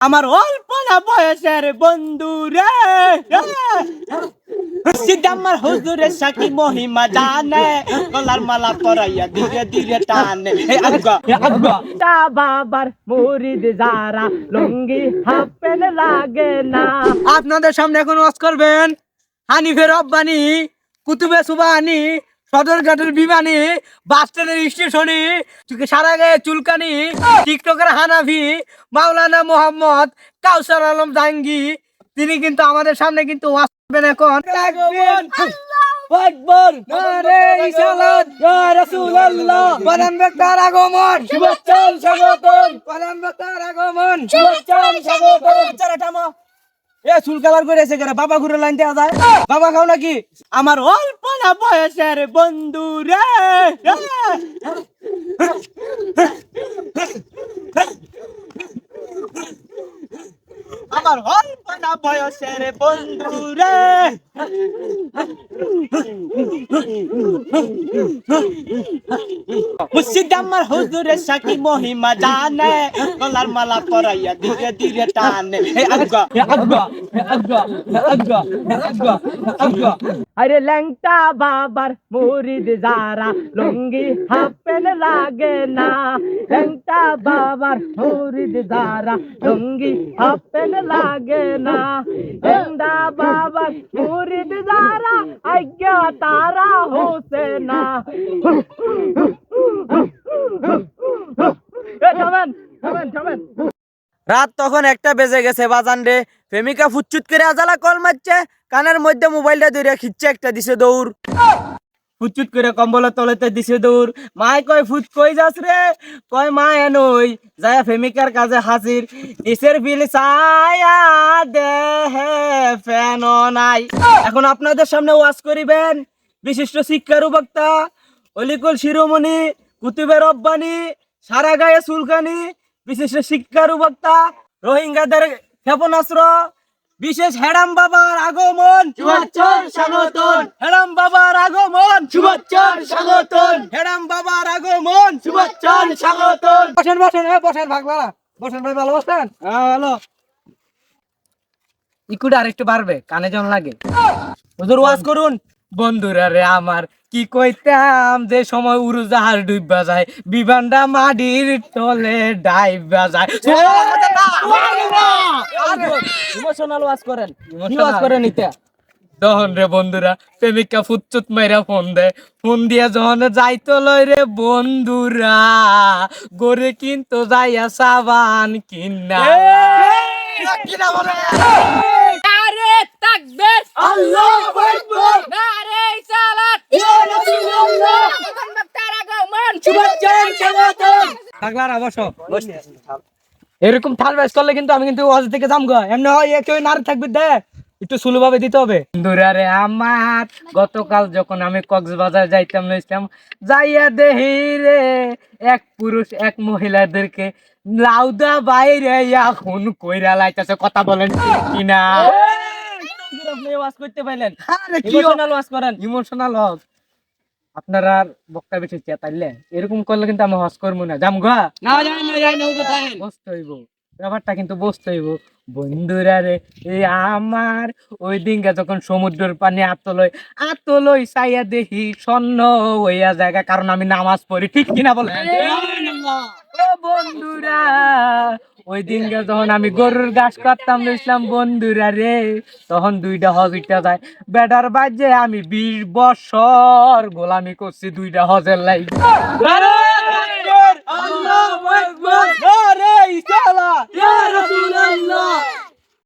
আমার অল্প না বয়সের বন্ধু রে সিদ্ধামার হুজুরের সাকি মহিমা জানে গলার মালা পরাইয়া ধীরে ধীরে টানে তা বাবার মুরিদ যারা লুঙ্গি হাফেন লাগে না। আপনাদের সামনে এখন ওয়াজ করবেন হানিফের রব্বানি, কুতুবে সুবাহানি, সদরঘাটের বিমানি, বাস স্ট্যান্ডের স্টেশনে সারা গায়ে চুলকানি, টিকটকের হানাফি, মাওলানা মোহাম্মদ কাউসার আলম জাহাঙ্গীর। তিনি কিন্তু আমাদের সামনে কিন্তু ওয়াজ করবেন এখন। আকবার নারে রিসালাত ইয়া রাসূলুল্লাহ প্রধান বক্তার আগমন শুভেচ্ছা স্বাগতম প্রধান বক্তার আগমন শুভেচ্ছা স্বাগতম। চারাটামো এ চুল কালার করেছে কেন বাবা ঘুরে লাইন দেওয়া যায় বাবা খাও নাকি আমার অল্প না বয়সের বন্ধু রে আমার অল্প না বয়সের বন্ধু রে মুর্শিদামার হুজুরের সাকি মহিমা জানে গলার মালা পরাইয়া ধীরে ধীরে টানে। আরে ল্যাংটা বাবার মুরিদ যারা লুঙ্গি হাফেন লাগে না। ল্যাংটা বাবার মুরিদ যারা লুঙ্গি হাফেন লাগে না। ল্যাংটা বাবার মুরিদ যারা আজ্ঞা তারা হোসে না। রাত তখন একটা বেজে গেছে বাজান রে। প্রেমিকা ফুচ্চুত করে আজালা কল মারছে, কানের মধ্যে মোবাইলটা ধরে খিচ্ছে একটা দিছে দৌড়। ফুচ্চুত করে কম্বলের তলেতে দিছে দৌড়। মায় কয় ফুট কই যাস রে? কয় মা এনই যায় প্রেমিকার কাজে হাজির। নিচের বিল ছায়া দেহে ফ্যান নাই। এখন আপনাদের সামনে ওয়াজ করিবেন বিশিষ্ট শিক্ষার বক্তা অলিকুল শিরোমণি, কুতুবে রব্বানি, সারা গায়ে চুলকানি, বিশিষ্ট শিক্ষার বক্তা রোহিঙ্গাদের ক্ষেপণাস্ত্র, বিশেষ হেরাম বাবার আগমন শুভেচ্ছা স্বাগতম। হেরাম বাবার আগমন শুভেচ্ছা স্বাগতম। হেরাম বাবার আগমন শুভেচ্ছা স্বাগতম। বসেন বসেন বসেন ভাগলা বসেন ভাই, ভালো বসেন? হ্যাঁ ভালো। ইকুটা আরেকটু বাড়বে, কানে জন লাগে। হুজুর ওয়াজ করুন। বন্ধুরা রে আমার কি কইতাম যে সময় উড়োজাহাজ ডুববা যায়, বিমানটা মাটির তলে ডাইবা যায়। ইমোশনাল ওয়াজ করেন, ওয়াজ করেন ইতা। তখন রে বন্ধুরা প্রেমিকা ফুচ্চুত মাইরা ফোন দেয়। ফোন দিয়া যখন যাইতো লয় রে বন্ধুরা গরে কিন্তু যাইয়া সাবান কিনা। নারে তাকবীর আল্লাহু আকবার, নারে সালাত ইয়া রাসূলুল্লাহ প্রধান বক্তার আগমন শুভেচ্ছা স্বাগতম। পাগলারা বসো। এরকম থাল বেস করলে কিন্তু আমি কিন্তু ওয়াজ থেকে যামগো। এমনি হয় কেউ নারে থাকবে দে, একটু সুলুভাবে দিতে হবে। বন্ধুরা রে আমার গতকাল যখন আমি কক্সবাজার যাইতাম লইছিলাম, যাইয়া দেহি রে এক পুরুষ এক মহিলাদেরকে লাউদা বাইরে এখন কইরা লাইতাছে। কথা বলেন কিনা? আপনি ওয়াজ করতে পাইলেন? ইমোশনাল ওয়াজ করেন, ইমোশনাল ওয়াজ। আপনারা বক্তা বেশি চেতাইলে এরকম করলে কিন্তু আমি হজ করবো না, যাম গা না যাই না বসতে হইব, ব্যাপারটা কিন্তু বসতে হইব। বন্ধুরা রে এই আমার ওই দিনকে যখন সমুদ্রের পানি আতলই চাইয়া দেখি স্বর্ণ হইয়া জায়গা, কারণ আমি নামাজ পড়ি, ঠিক কিনা বলেন? ও বন্ধুরা ওই দিনকে যখন আমি গরুর ঘাস কাটতাম লইছিলাম বন্ধুরা রে, তখন দুইটা হজ উঠা যায়। বেটার বাজে আমি 20 বছর গোলামি করছি দুইটা হজের লাই।